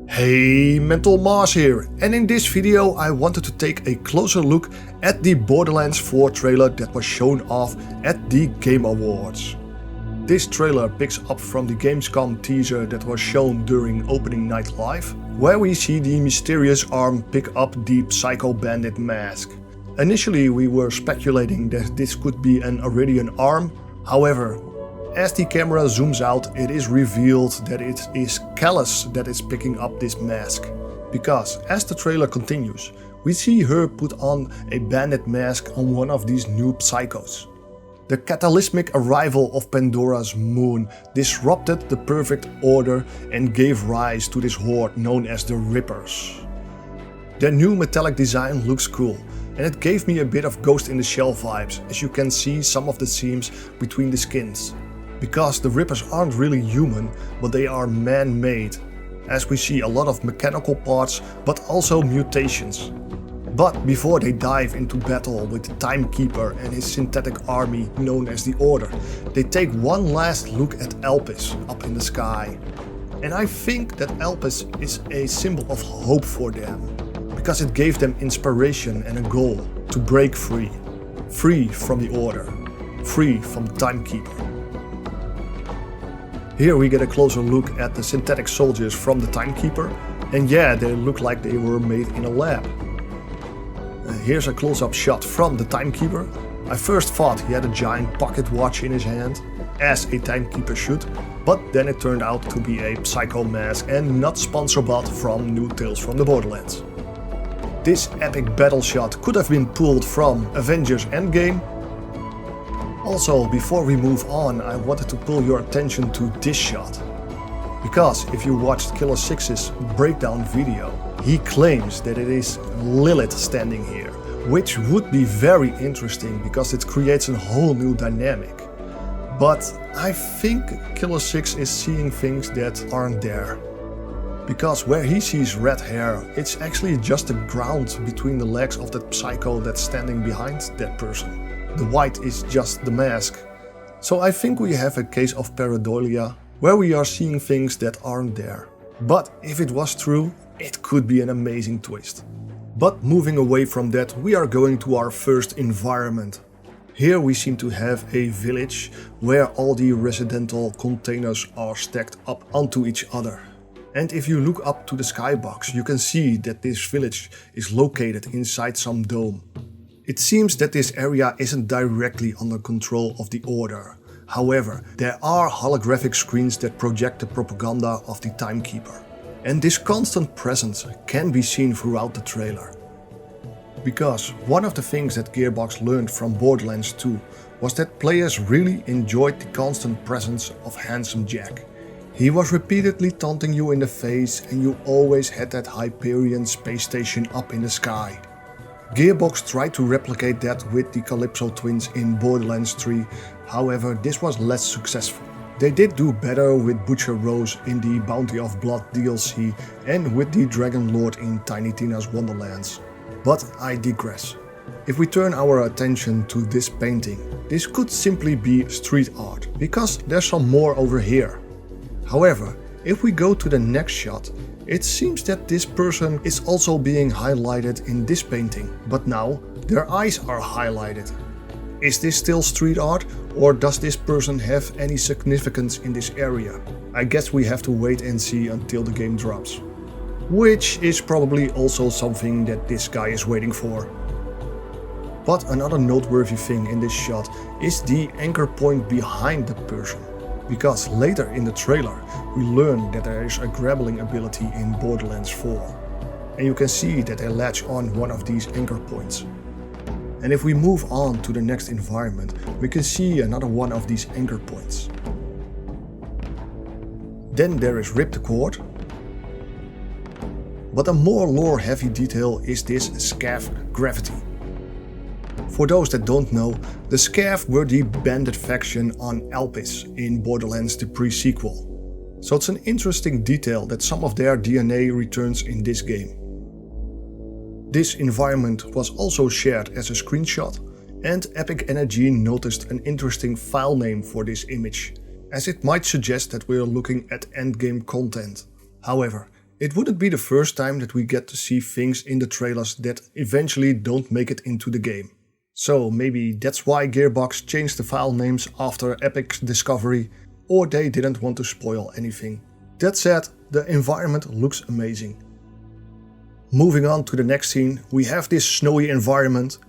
Hey, MentalMars here, and in this video I wanted to take a closer look at the Borderlands 4 trailer that was shown off at the Game Awards. This trailer picks up from the Gamescom teaser that was shown during opening night live, where we see the mysterious arm pick up the Psycho Bandit mask. Initially we were speculating that this could be an Iridian arm, however, as the camera zooms out, it is revealed that it is Killer6es that is picking up this mask. Because as the trailer continues, we see her put on a bandit mask on one of these new psychos. The cataclysmic arrival of Pandora's moon disrupted the perfect order and gave rise to this horde known as the Rippers. Their new metallic design looks cool, and it gave me a bit of Ghost in the Shell vibes, as you can see some of the seams between the skins. Because the Rippers aren't really human, but they are man-made, as we see a lot of mechanical parts but also mutations. But before they dive into battle with the Timekeeper and his synthetic army known as the Order, they take one last look at Elpis up in the sky. And I think that Elpis is a symbol of hope for them, because it gave them inspiration and a goal to break free. Free from the Order, free from the Timekeeper. Here we get a closer look at the synthetic soldiers from the Timekeeper, and yeah, they look like they were made in a lab. Here's a close-up shot from the Timekeeper. I first thought he had a giant pocket watch in his hand, as a Timekeeper should, but then it turned out to be a Psycho mask and not SponsorBot from New Tales from the Borderlands. This epic battle shot could have been pulled from Avengers Endgame. Also, before we move on, I wanted to pull your attention to this shot. Because if you watched Killer6es Breakdown video, he claims that it is Lilith standing here, which would be very interesting because it creates a whole new dynamic. But I think Killer6 is seeing things that aren't there. Because where he sees red hair, it's actually just the ground between the legs of that psycho that's standing behind that person. The white is just the mask. So I think we have a case of pareidolia, where we are seeing things that aren't there. But if it was true, it could be an amazing twist. But moving away from that, we are going to our first environment. Here we seem to have a village where all the residential containers are stacked up onto each other. And if you look up to the skybox, you can see that this village is located inside some dome. It seems that this area isn't directly under control of the Order. However, there are holographic screens that project the propaganda of the Timekeeper. And this constant presence can be seen throughout the trailer. Because one of the things that Gearbox learned from Borderlands 2 was that players really enjoyed the constant presence of Handsome Jack. He was repeatedly taunting you in the face and you always had that Hyperion space station up in the sky. Gearbox tried to replicate that with the Calypso twins in Borderlands 3, however this was less successful. They did do better with Butcher Rose in the Bounty of Blood DLC and with the Dragon Lord in Tiny Tina's Wonderlands. But I digress. If we turn our attention to this painting, this could simply be street art, because there's some more over here. However, if we go to the next shot, it seems that this person is also being highlighted in this painting, but now their eyes are highlighted. Is this still street art, or does this person have any significance in this area? I guess we have to wait and see until the game drops. Which is probably also something that this guy is waiting for. But another noteworthy thing in this shot is the anchor point behind the person. Because later in the trailer we learn that there is a grappling ability in Borderlands 4. And you can see that they latch on one of these anchor points. And if we move on to the next environment, we can see another one of these anchor points. Then there is Ripcord. But a more lore heavy detail is this Scav Gravity. For those that don't know, the Scav were the bandit faction on Elpis in Borderlands the pre-sequel. So it's an interesting detail that some of their DNA returns in this game. This environment was also shared as a screenshot, and Epic Energy noticed an interesting file name for this image, as it might suggest that we are looking at endgame content. However, It wouldn't be the first time that we get to see things in the trailers that eventually don't make it into the game. So maybe that's why Gearbox changed the file names after Epic's discovery, or they didn't want to spoil anything. That said, the environment looks amazing. Moving on to the next scene, we have this snowy environment.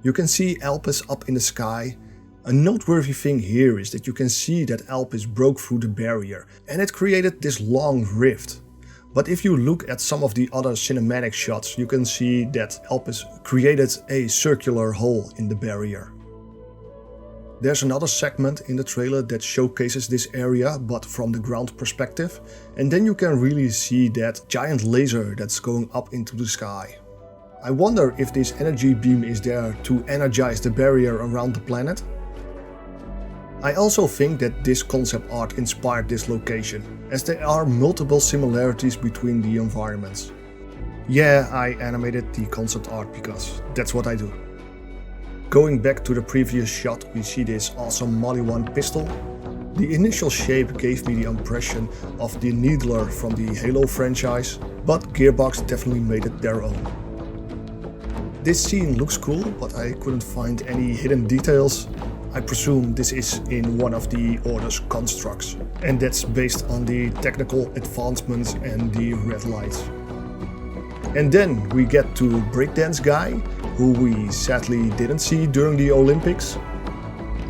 You can see Elpis up in the sky. A noteworthy thing here is that you can see that Elpis broke through the barrier and it created this long rift. But if you look at some of the other cinematic shots, you can see that Elpis created a circular hole in the barrier. There's another segment in the trailer that showcases this area, but from the ground perspective, and then you can really see that giant laser that's going up into the sky. I wonder if this energy beam is there to energize the barrier around the planet. I also think that this concept art inspired this location, as there are multiple similarities between the environments. Yeah, I animated the concept art because that's what I do. Going back to the previous shot, we see this awesome Molly 1 pistol. The initial shape gave me the impression of the Needler from the Halo franchise, but Gearbox definitely made it their own. This scene looks cool, but I couldn't find any hidden details. I presume this is in one of the Order's constructs, and that's based on the technical advancements and the red lights. And then we get to Breakdance Guy, who we sadly didn't see during the Olympics.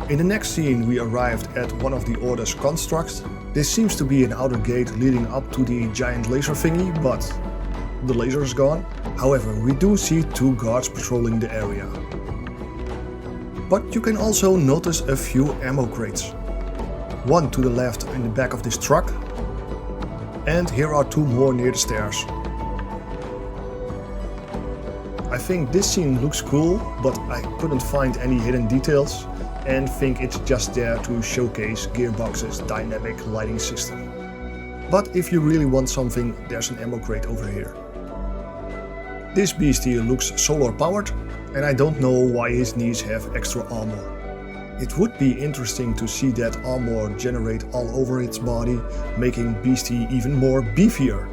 In the next scene we arrived at one of the Order's constructs. This seems to be an outer gate leading up to the giant laser thingy, but the laser is gone. However, we do see two guards patrolling the area. But you can also notice a few ammo crates. One to the left in the back of this truck, and here are two more near the stairs. I think this scene looks cool, but I couldn't find any hidden details and think it's just there to showcase Gearbox's dynamic lighting system. But if you really want something, there's an ammo crate over here. This beastie looks solar powered, and I don't know why his knees have extra armor. It would be interesting to see that armor generate all over its body, making Beastie even more beefier.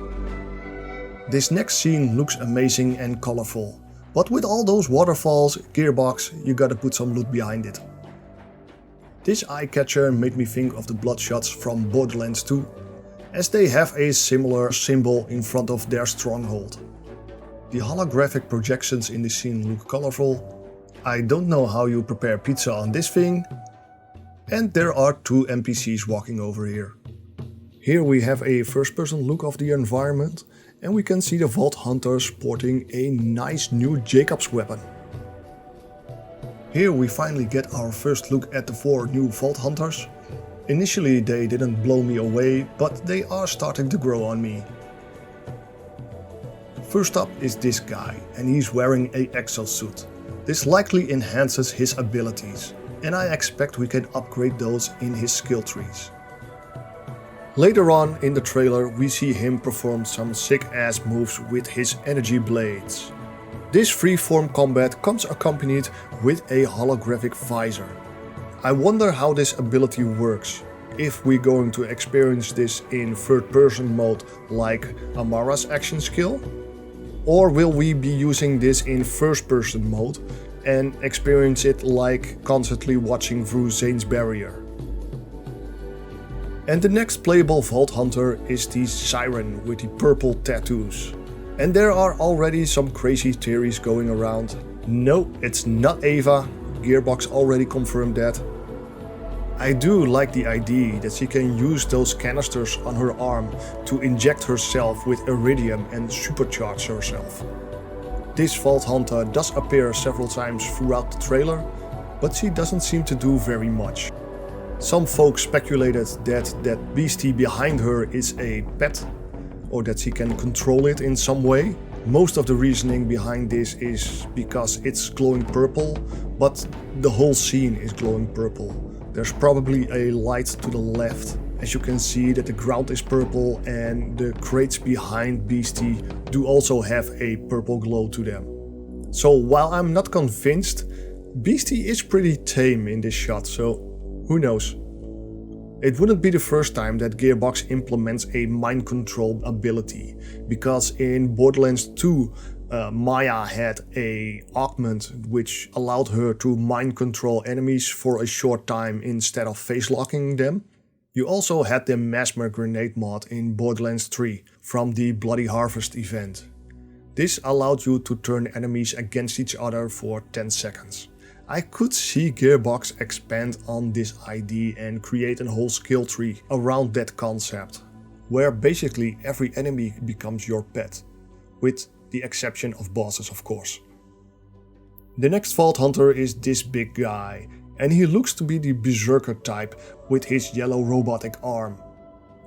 This next scene looks amazing and colorful, but with all those waterfalls, Gearbox, you gotta put some loot behind it. This eye catcher made me think of the Bloodshots from Borderlands 2, as they have a similar symbol in front of their stronghold. The holographic projections in this scene look colorful. I don't know how you prepare pizza on this thing. And there are two NPCs walking over here. Here we have a first-person look of the environment, and we can see the Vault Hunter sporting a nice new Jacob's weapon. Here we finally get our first look at the 4 new Vault Hunters. Initially they didn't blow me away, but they are starting to grow on me. First up is this guy, and he's wearing a exosuit. This likely enhances his abilities, and I expect we can upgrade those in his skill trees. Later on in the trailer we see him perform some sick ass moves with his energy blades. This freeform combat comes accompanied with a holographic visor. I wonder how this ability works. If we're going to experience this in third person mode like Amara's action skill? Or will we be using this in first person mode and experience it like constantly watching through Zane's barrier? And the next playable Vault Hunter is the Siren with the purple tattoos. And there are already some crazy theories going around. No, it's not Ava, Gearbox already confirmed that. I do like the idea that she can use those canisters on her arm to inject herself with iridium and supercharge herself. This Vault Hunter does appear several times throughout the trailer, but she doesn't seem to do very much. Some folks speculated that that beastie behind her is a pet, or that she can control it in some way. Most of the reasoning behind this is because it's glowing purple, but the whole scene is glowing purple. There's probably a light to the left, as you can see that the ground is purple and the crates behind Beastie do also have a purple glow to them. So while I'm not convinced, Beastie is pretty tame in this shot, so who knows. It wouldn't be the first time that Gearbox implements a mind control ability, because in Borderlands 2 Maya had a augment which allowed her to mind control enemies for a short time instead of face locking them. You also had the Mesmer grenade mod in Borderlands 3 from the Bloody Harvest event. This allowed you to turn enemies against each other for 10 seconds. I could see Gearbox expand on this idea and create a whole skill tree around that concept, where basically every enemy becomes your pet, with the exception of bosses of course. The next Vault Hunter is this big guy, and he looks to be the Berserker type with his yellow robotic arm.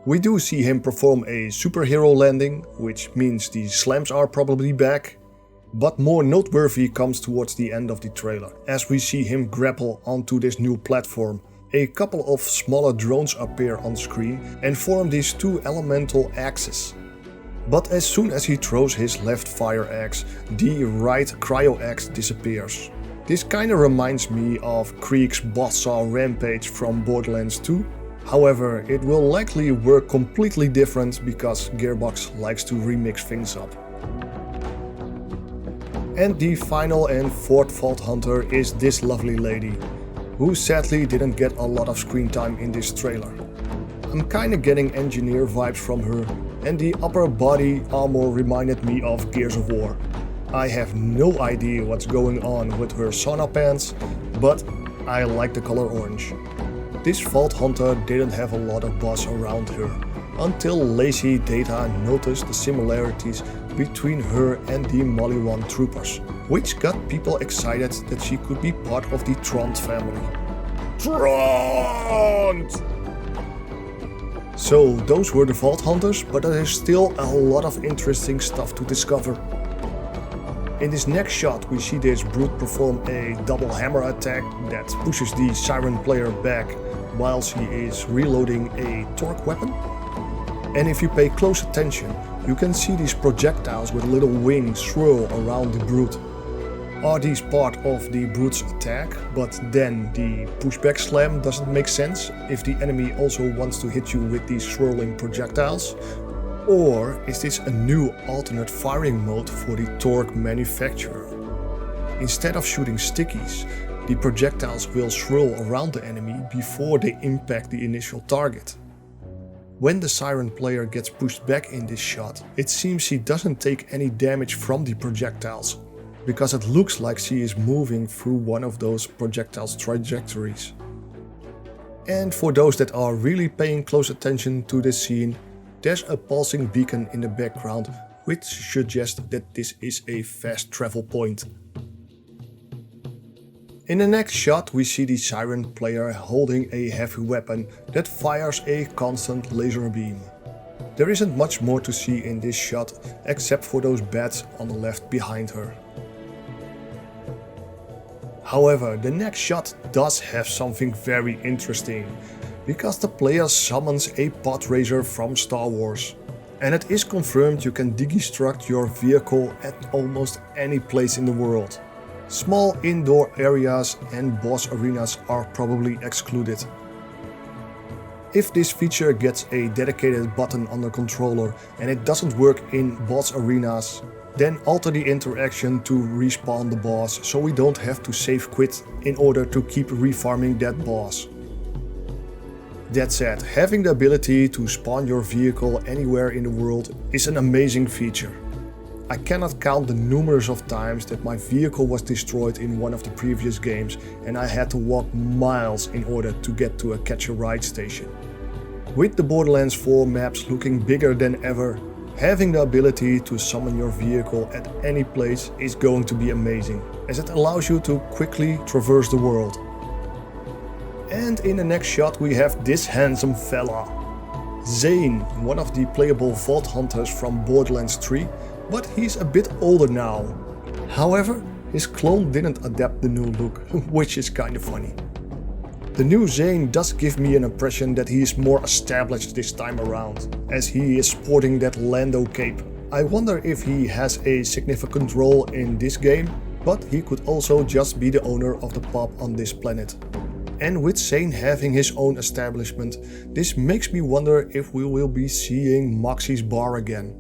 We do see him perform a superhero landing, which means the slams are probably back. But more noteworthy comes towards the end of the trailer, as we see him grapple onto this new platform. A couple of smaller drones appear on screen and form these two elemental axes. But as soon as he throws his left fire axe, the right cryo axe disappears. This kinda reminds me of Krieg's Buzzsaw Rampage from Borderlands 2. However, it will likely work completely different because Gearbox likes to remix things up. And the final and fourth Vault Hunter is this lovely lady, who sadly didn't get a lot of screen time in this trailer. I'm kinda getting engineer vibes from her, and the upper body armor reminded me of Gears of War. I have no idea what's going on with her sauna pants, but I like the color orange. This Vault Hunter didn't have a lot of buzz around her, until Lazy Data noticed the similarities between her and the Molly 1 troopers, which got people excited that she could be part of the Trond family. Trond! So those were the Vault Hunters, but there is still a lot of interesting stuff to discover. In this next shot we see this brute perform a double hammer attack that pushes the Siren player back whilst he is reloading a torque weapon. And if you pay close attention, you can see these projectiles with little wings swirl around the brute. Are these part of the brute's attack, but then the pushback slam doesn't make sense if the enemy also wants to hit you with these swirling projectiles? Or is this a new alternate firing mode for the torque manufacturer? Instead of shooting stickies, the projectiles will swirl around the enemy before they impact the initial target. When the Siren player gets pushed back in this shot, it seems she doesn't take any damage from the projectiles, because it looks like she is moving through one of those projectiles' trajectories. And for those that are really paying close attention to this scene, there's a pulsing beacon in the background which suggests that this is a fast travel point. In the next shot we see the Siren player holding a heavy weapon that fires a constant laser beam. There isn't much more to see in this shot except for those bats on the left behind her. However, the next shot does have something very interesting, because the player summons a pod racer from Star Wars. And it is confirmed you can deconstruct your vehicle at almost any place in the world. Small indoor areas and boss arenas are probably excluded. If this feature gets a dedicated button on the controller and it doesn't work in boss arenas, then alter the interaction to respawn the boss so we don't have to save quit in order to keep refarming that boss. That said, having the ability to spawn your vehicle anywhere in the world is an amazing feature. I cannot count the numerous of times that my vehicle was destroyed in one of the previous games and I had to walk miles in order to get to a catch-a-ride station. With the Borderlands 4 maps looking bigger than ever, having the ability to summon your vehicle at any place is going to be amazing, as it allows you to quickly traverse the world. And in the next shot we have this handsome fella. Zane, one of the playable Vault Hunters from Borderlands 3, but he's a bit older now. However, his clone didn't adapt the new look, which is kinda funny. The new Zane does give me an impression that he is more established this time around, as he is sporting that Lando cape. I wonder if he has a significant role in this game, but he could also just be the owner of the pub on this planet. And with Zane having his own establishment, this makes me wonder if we will be seeing Moxy's bar again.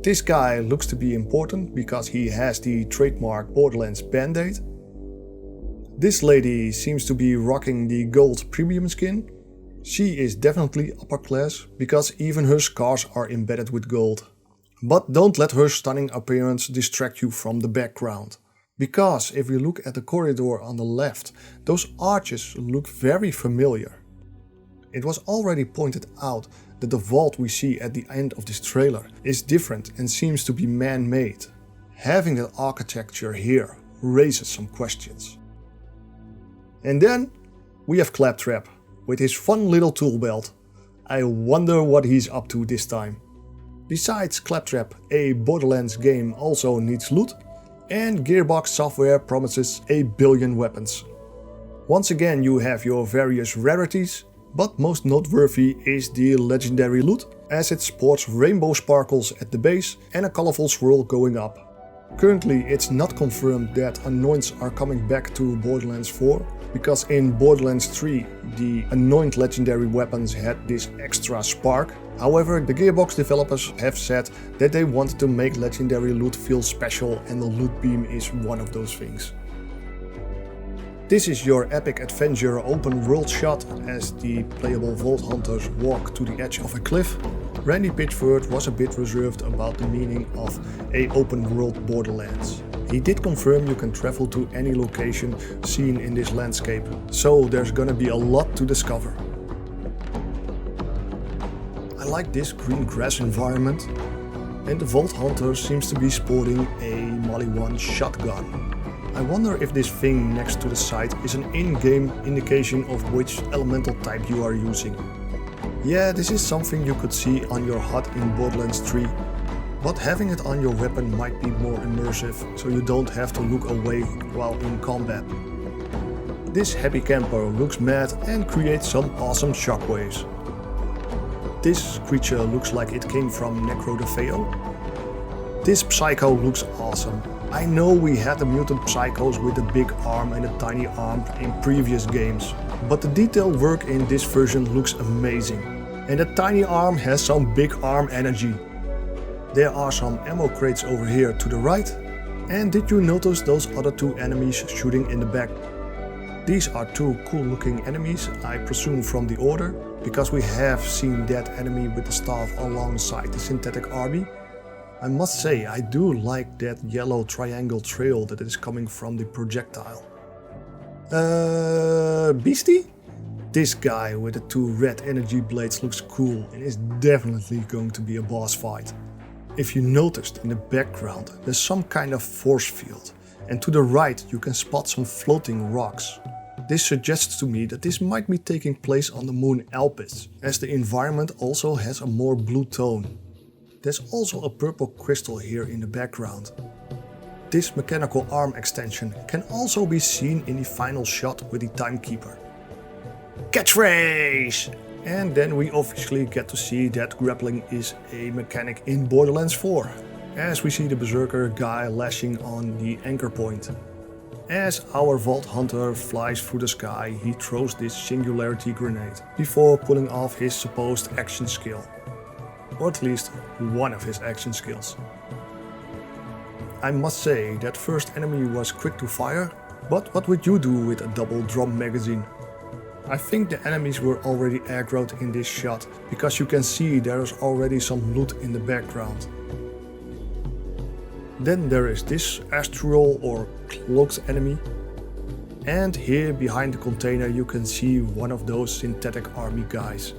This guy looks to be important because he has the trademark Borderlands band-aid. This lady seems to be rocking the gold premium skin. She is definitely upper class because even her scars are embedded with gold. But don't let her stunning appearance distract you from the background. Because if we look at the corridor on the left, those arches look very familiar. It was already pointed out that the vault we see at the end of this trailer is different and seems to be man-made. Having that architecture here raises some questions. And then we have Claptrap with his fun little tool belt. I wonder what he's up to this time. Besides Claptrap, a Borderlands game also needs loot, and Gearbox Software promises a billion weapons. Once again you have your various rarities, but most noteworthy is the legendary loot, as it sports rainbow sparkles at the base and a colorful swirl going up. Currently it's not confirmed that Anoints are coming back to Borderlands 4, because in Borderlands 3 the Anoint legendary weapons had this extra spark. However, the Gearbox developers have said that they want to make legendary loot feel special, and the loot beam is one of those things. This is your epic adventure open world shot as the playable Vault Hunters walk to the edge of a cliff. Randy Pitchford was a bit reserved about the meaning of a open world Borderlands. He did confirm you can travel to any location seen in this landscape, so there's gonna be a lot to discover. I like this green grass environment, and the Vault Hunter seems to be sporting a Molly 1 shotgun. I wonder if this thing next to the site is an in-game indication of which elemental type you are using. Yeah, this is something you could see on your HUD in Borderlands 3, but having it on your weapon might be more immersive, so you don't have to look away while in combat. This happy camper looks mad and creates some awesome shockwaves. This creature looks like it came from Necro the Feo. This Psycho looks awesome. I know we had the mutant Psychos with a big arm and a tiny arm in previous games, but the detail work in this version looks amazing. And the tiny arm has some big arm energy. There are some ammo crates over here to the right. And did you notice those other two enemies shooting in the back? These are two cool looking enemies, I presume from the Order, because we have seen that enemy with the staff alongside the synthetic army. I must say, I do like that yellow triangle trail that is coming from the projectile. Beastie? This guy with the two red energy blades looks cool and is definitely going to be a boss fight. If you noticed in the background, there's some kind of force field, and to the right you can spot some floating rocks. This suggests to me that this might be taking place on the moon Alpis, as the environment also has a more blue tone. There's also a purple crystal here in the background. This mechanical arm extension can also be seen in the final shot with the Timekeeper. Catchphrase! And then we officially get to see that grappling is a mechanic in Borderlands 4, as we see the Berserker guy lashing on the anchor point. As our Vault Hunter flies through the sky, he throws this singularity grenade before pulling off his supposed action skill. Or at least one of his action skills. I must say that first enemy was quick to fire, but what would you do with a double drum magazine? I think the enemies were already aggroed in this shot, because you can see there is already some loot in the background. Then there is this astral or cloaked enemy. And here behind the container you can see one of those synthetic army guys.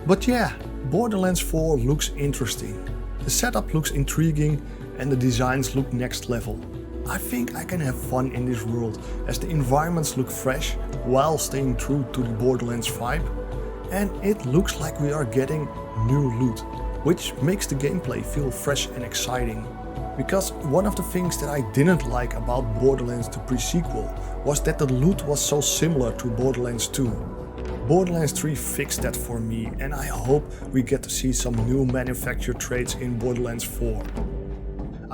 But yeah, Borderlands 4 looks interesting. The setup looks intriguing and the designs look next level. I think I can have fun in this world, as the environments look fresh while staying true to the Borderlands vibe, and it looks like we are getting new loot, which makes the gameplay feel fresh and exciting. Because one of the things that I didn't like about Borderlands the pre-sequel was that the loot was so similar to Borderlands 2. Borderlands 3 fixed that for me, and I hope we get to see some new manufacture traits in Borderlands 4.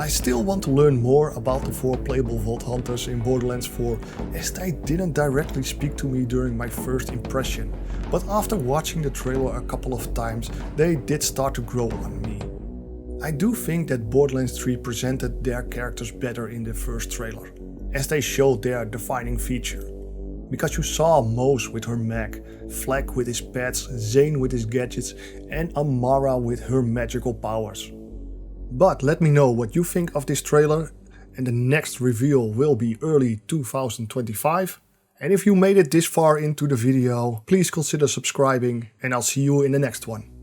I still want to learn more about the 4 playable Vault Hunters in Borderlands 4, as they didn't directly speak to me during my first impression, but after watching the trailer a couple of times they did start to grow on me. I do think that Borderlands 3 presented their characters better in the first trailer, as they showed their defining feature. Because you saw Mose with her mech, Flag with his pets, Zane with his gadgets and Amara with her magical powers. But let me know what you think of this trailer, and the next reveal will be early 2025. And if you made it this far into the video, please consider subscribing and I'll see you in the next one.